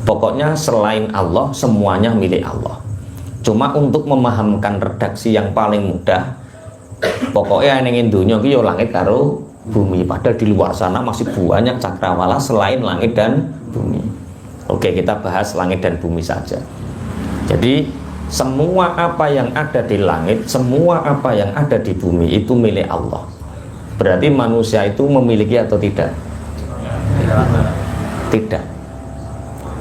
Pokoknya selain Allah semuanya milik Allah. Cuma untuk memahamkan redaksi yang paling mudah, pokoknya yang ingin dunia itu langit karo bumi. Padahal di luar sana masih banyak cakrawala selain langit dan bumi. Oke, kita bahas langit dan bumi saja. Jadi semua apa yang ada di langit, semua apa yang ada di bumi itu milik Allah. Berarti manusia itu memiliki atau tidak? Tidak.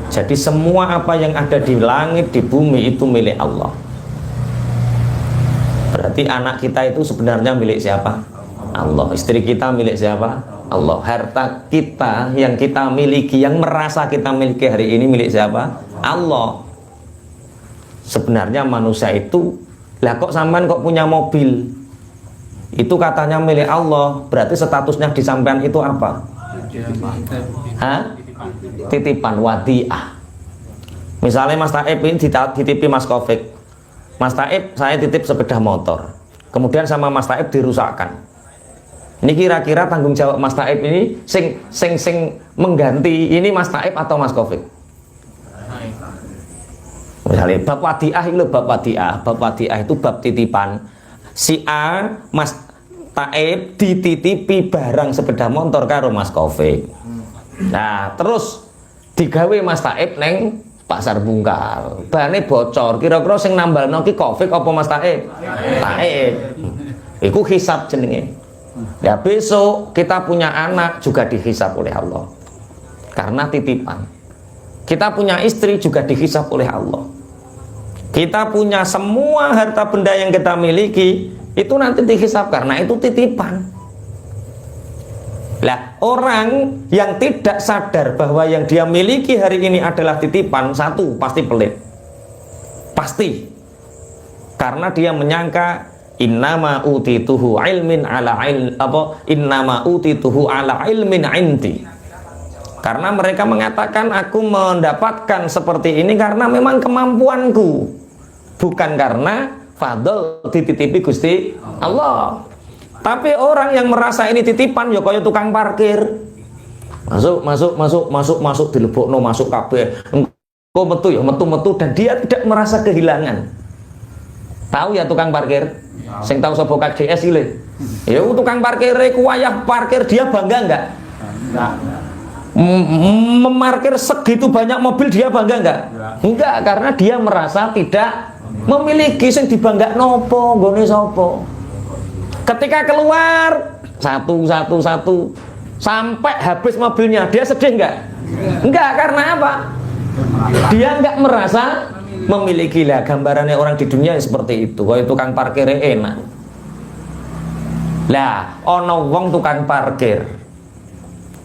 Jadi semua apa yang ada di langit, di bumi itu milik Allah. Berarti anak kita itu sebenarnya milik siapa? Allah. Istri kita milik siapa? Allah. Harta kita yang kita miliki, yang merasa kita miliki hari ini milik siapa? Allah. Sebenarnya manusia itu, lah kok sampean kok punya mobil? Itu katanya milik Allah. Berarti statusnya di sampean itu apa? Hah? Titipan, wadiah. Misalnya Mas Taib ini dititipi Mas Kofik. Mas Taib, saya titip sepeda motor. Kemudian sama Mas Taib dirusakkan. Ini kira-kira tanggung jawab Mas Taib ini sing mengganti ini Mas Taib atau Mas Kofik? Misalnya bab wadiah itu bab wadiah. Bab wadiah itu bab titipan. Si A, Mas Taib dititipi barang sepeda motor karo Mas Kofik. Nah, terus digawe Mas Taib neng pasar bungkal. Bane bocor. Kira-kira sing nambalno ki Kofik apa Mas Taib? Taib. Iku hisab jenenge. Ya besok kita punya anak juga dihisab oleh Allah. Karena titipan. Kita punya istri juga dihisab oleh Allah. Kita punya semua harta benda yang kita miliki itu nanti dihisab karena itu titipan. Lah, orang yang tidak sadar bahwa yang dia miliki hari ini adalah titipan, satu, pasti pelit. Pasti. Karena dia menyangka innama utituhu ilmin ala innama utituhu ala ilmin indi. Karena mereka mengatakan aku mendapatkan seperti ini karena memang kemampuanku, bukan karena fadl dititipi Gusti Allah. Tapi orang yang merasa ini titipan ya kaya tukang parkir. Masuk dilebokno masuk kabeh. Engko metu ya metu dan dia tidak merasa kehilangan. Tahu ya tukang parkir? Sing tahu sapa KDS iki lho. Ya tukang parkir ku wayah parkir dia bangga enggak? Memarkir segitu banyak mobil dia bangga enggak? Enggak, karena dia merasa tidak memiliki sing dibangga nopo, nggone sapa. Ketika keluar satu sampai habis mobilnya, dia sedih enggak? Enggak, karena apa? Dia enggak merasa memiliki. Lah gambarannya orang di dunia seperti itu. Kalau tukang parkir enak. Lah ono wong tukang parkir,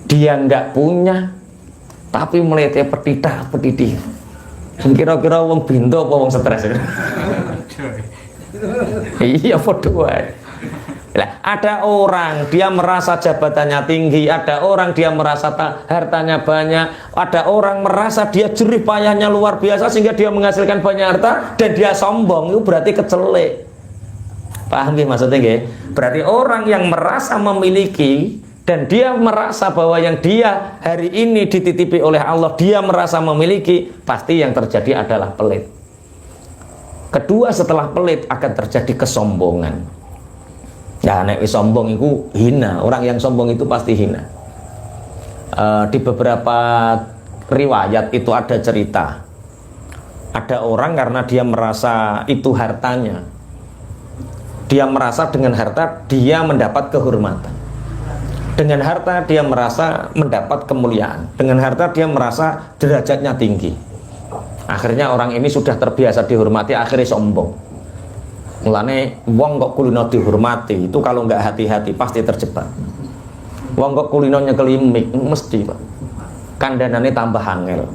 dia enggak punya, tapi melete petitah-petitih. Kira-kira wong bindo apa wong stres? Iya padha wae. Lah, ada orang dia merasa jabatannya tinggi, ada orang dia merasa hartanya banyak, ada orang merasa dia jerih payahnya luar biasa sehingga dia menghasilkan banyak harta dan dia sombong. Itu berarti kecelek. Paham nggih maksudnya nggih? Berarti orang yang merasa memiliki dan dia merasa bahwa yang dia hari ini dititipi oleh Allah, dia merasa memiliki, pasti yang terjadi adalah pelit. Kedua, setelah pelit akan terjadi kesombongan. Ya, nek sombong itu hina. Orang yang sombong itu pasti hina. Di beberapa riwayat itu ada cerita. Ada orang karena dia merasa itu hartanya. Dia merasa dengan harta dia mendapat kehormatan. Dengan harta dia merasa mendapat kemuliaan. Dengan harta dia merasa derajatnya tinggi. Akhirnya orang ini sudah terbiasa dihormati, akhirnya sombong. Mulane wong kok kulino dihormati itu kalau nggak hati-hati pasti terjebak. Wong kok kulino nyekeli mik mesti Pak. Kandanane tambah angel.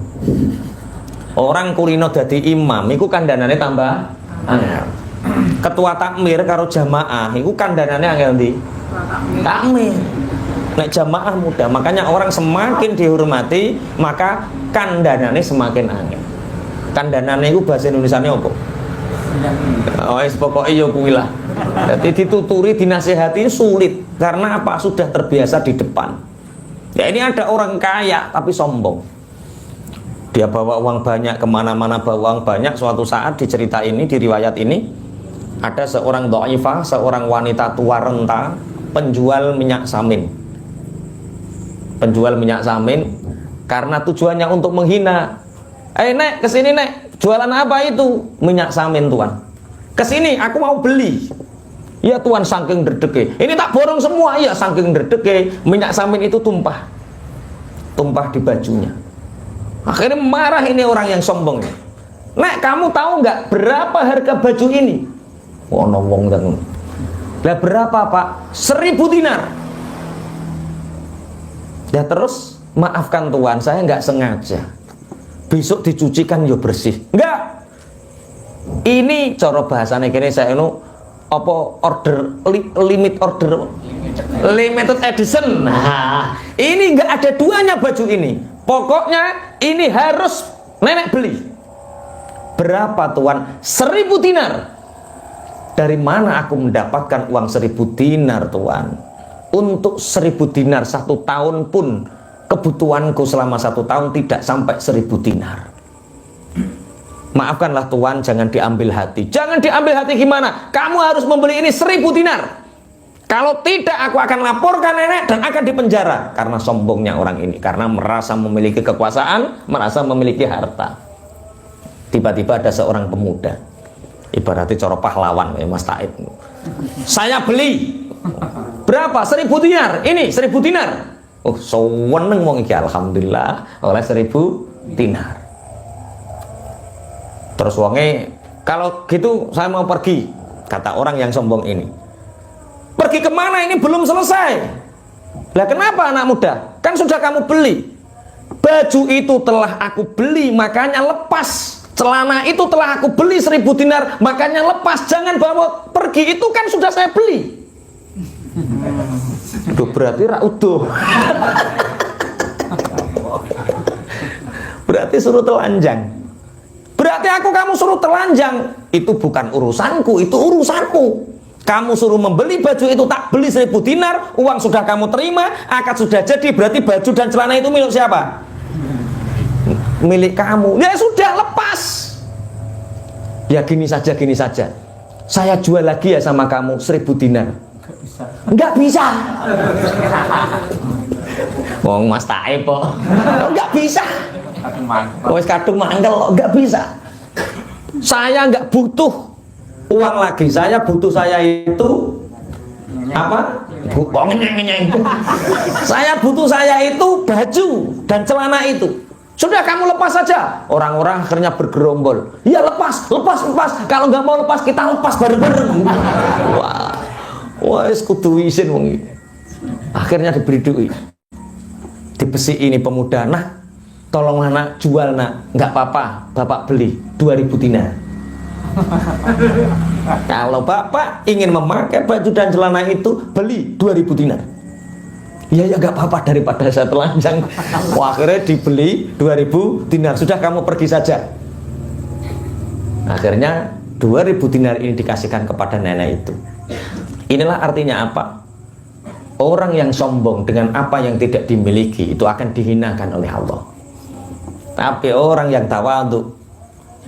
Orang kulino dadi imam iku kandanane tambah angel. Ketua takmir karo jamaah iku kandanane angel ndi? Takmir. Nek jamaah mudah, makanya orang semakin dihormati maka kandanane semakin angel. Kandanane iku bahasa Indonesiane apa? Oh, pokoknya ya kuwi lah. Jadi dituturi, dinasihati sulit karena apa? Sudah terbiasa di depan. Ya ini ada orang kaya tapi sombong. Dia bawa uang banyak kemana-mana, bawa uang banyak. Suatu saat di cerita ini, di riwayat ini, ada seorang dhaifah, seorang wanita tua renta, penjual minyak samin. Penjual minyak samin, karena tujuannya untuk menghina. Nek, kesini nek, jualan apa itu? Minyak samin tuan. Kesini, aku mau beli. Ya tuan, saking derdeke. Ini tak borong semua, ya saking derdeke. Minyak samin itu tumpah di bajunya. Akhirnya marah ini orang yang sombong. Nek, kamu tahu nggak berapa harga baju ini? Wah, wong kan. Lah berapa pak? 1000 dinar. Ya terus, maafkan tuan, saya nggak sengaja. Besok dicucikan yo bersih. Enggak. Ini cara bahasanya kini saya apa order limited edition. Nah, ini nggak ada duanya baju ini. Pokoknya ini harus nenek beli. Berapa tuan? 1000 dinar. Dari mana aku mendapatkan uang 1000 dinar tuan? Untuk 1000 dinar 1 tahun pun kebutuhanku selama 1 tahun tidak sampai 1000 dinar. Maafkanlah tuan, jangan diambil hati. Jangan diambil hati gimana? Kamu harus membeli ini 1000 dinar. Kalau tidak, aku akan laporkan nenek dan akan dipenjara. Karena sombongnya orang ini, karena merasa memiliki kekuasaan, merasa memiliki harta. Tiba-tiba ada seorang pemuda, ibaratnya coro pahlawan Mas Taib. Saya beli. Berapa? 1000 dinar. Ini 1000 dinar. Oh, seneng wong iki, alhamdulillah oleh 1000 dinar. Terus wonge, kalau gitu saya mau pergi, kata orang yang sombong ini. Pergi kemana, ini belum selesai. Lah kenapa anak muda? Kan sudah kamu beli. Baju itu telah aku beli, makanya lepas. Celana itu telah aku beli 1000 dinar, makanya lepas. Jangan bawa pergi, itu kan sudah saya beli. Duh, berarti rauduh. Berarti suruh telanjang. Berarti kamu suruh telanjang. Itu bukan urusanku, itu urusanmu. Kamu suruh membeli baju itu, tak beli 1000 dinar, uang sudah kamu terima, akad sudah jadi, berarti baju dan celana itu milik siapa? Milik kamu. Ya sudah, lepas. Ya gini saja. Saya jual lagi ya sama kamu 1000 dinar. Enggak bisa. Wong Mas Taib kok. Enggak bisa. Wes kadung mangkel, enggak bisa. Saya enggak butuh uang lagi, saya butuh itu apa? Saya butuh itu baju dan celana itu. Sudah kamu lepas saja. Orang-orang akhirnya bergerombol. Ya lepas. Kalau nggak mau lepas, kita lepas bareng-bareng. Wah, kudu isin wong iki. Akhirnya diberi duit. Dibesi ini pemuda, nah, tolong anak jual nak, nggak apa-apa, bapak beli 2000 dinar. Kalau bapak ingin memakai baju dan celana itu, beli 2000 dinar. Ya gak apa-apa, daripada saya telanjang. Wah, akhirnya dibeli 2000 dinar. Sudah kamu pergi saja. Akhirnya 2000 dinar ini dikasihkan kepada nenek itu. Inilah artinya apa? Orang yang sombong dengan apa yang tidak dimiliki itu akan dihinakan oleh Allah. Tapi orang yang tawadhu,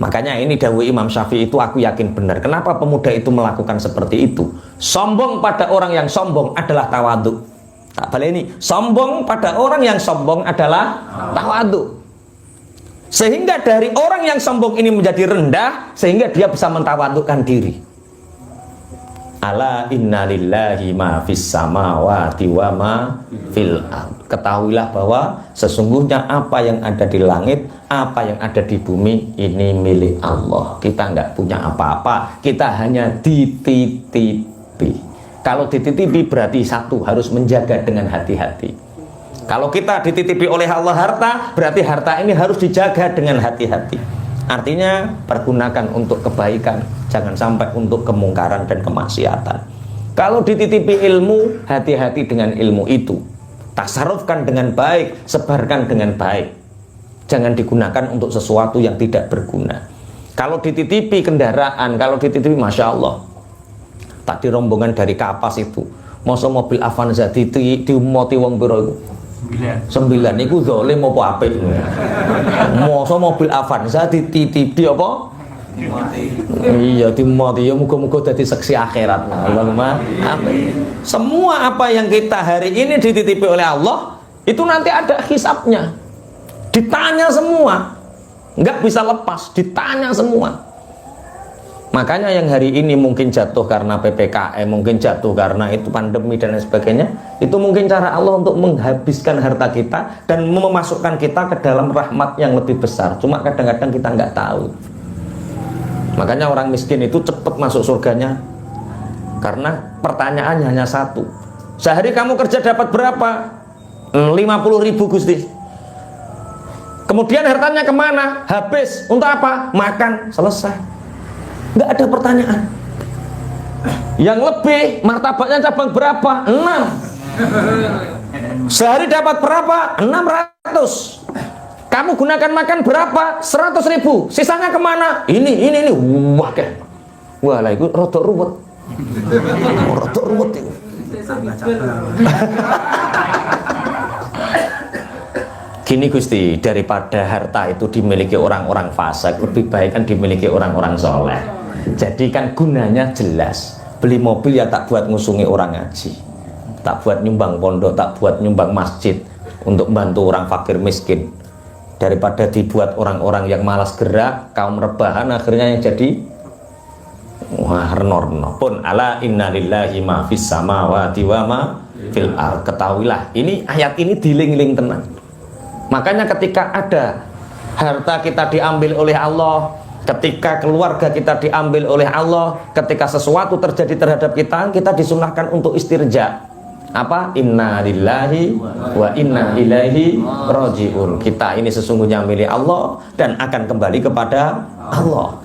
makanya ini dawuh Imam Syafi'i itu aku yakin benar. Kenapa pemuda itu melakukan seperti itu? Sombong pada orang yang sombong adalah tawadhu. Tak boleh ini. Sombong pada orang yang sombong adalah tawadhu. Sehingga dari orang yang sombong ini menjadi rendah, sehingga dia bisa mentawadhukan diri. Ala inna lillahi ma fis samawati wa ma fil ard. Ketahuilah bahwa sesungguhnya apa yang ada di langit, apa yang ada di bumi ini milik Allah. Kita nggak punya apa-apa, kita hanya dititipi. Kalau dititipi berarti satu, harus menjaga dengan hati-hati. Kalau kita dititipi oleh Allah harta, berarti harta ini harus dijaga dengan hati-hati. Artinya pergunakan untuk kebaikan, jangan sampai untuk kemungkaran dan kemaksiatan. Kalau dititipi ilmu, hati-hati dengan ilmu itu. Tasarrufkan dengan baik, sebarkan dengan baik. Jangan digunakan untuk sesuatu yang tidak berguna. Kalau dititipi kendaraan, kalau dititipi, Masya Allah, tadi rombongan dari Kapas itu, masa mobil Avanza diumoti wong piro itu 9 niku zalim apa apik? Mosok mobil Avanza dititipi apa? Iya dimati ya, muga-muga dadi seksi akhirat. Allahumma amin. Semua apa yang kita hari ini dititipi oleh Allah itu nanti ada hisabnya, ditanya semua, nggak bisa lepas, ditanya semua. Makanya yang hari ini mungkin jatuh karena PPKM, mungkin jatuh karena itu pandemi dan lain sebagainya, itu mungkin cara Allah untuk menghabiskan harta kita dan memasukkan kita ke dalam rahmat yang lebih besar. Cuma kadang-kadang kita nggak tahu. Makanya orang miskin itu cepat masuk surganya karena pertanyaannya hanya satu. Sehari kamu kerja dapat berapa? 50.000 Gusti. Kemudian hartanya kemana? Habis. Untuk apa? Makan. Selesai. Nggak ada pertanyaan. Yang lebih martabatnya cabang berapa? 6. Sehari dapat berapa? 600. Kamu gunakan makan berapa? 100.000. Sisanya kemana? Ini. Wah, wah lah itu rodok ruwet. Rodok ruwet itu. Gini Gusti, daripada harta itu dimiliki orang-orang fasik, lebih baik kan dimiliki orang-orang soleh. Jadi kan gunanya jelas. Beli mobil ya tak buat ngusungi orang ngaji, tak buat nyumbang pondok, tak buat nyumbang masjid untuk bantu orang fakir miskin. Daripada dibuat orang-orang yang malas gerak, kaum rebahan, akhirnya yang jadi wah renorno pun ala innalillahi ma fis samawati wa ma fil ard. Ketahuilah, ini ayat ini diling-ling tenang. Makanya ketika ada harta kita diambil oleh Allah, ketika keluarga kita diambil oleh Allah, ketika sesuatu terjadi terhadap kita disunahkan untuk istirja. Apa? Inna lillahi wa inna ilaihi raji'un. Kita ini sesungguhnya milik Allah dan akan kembali kepada Allah.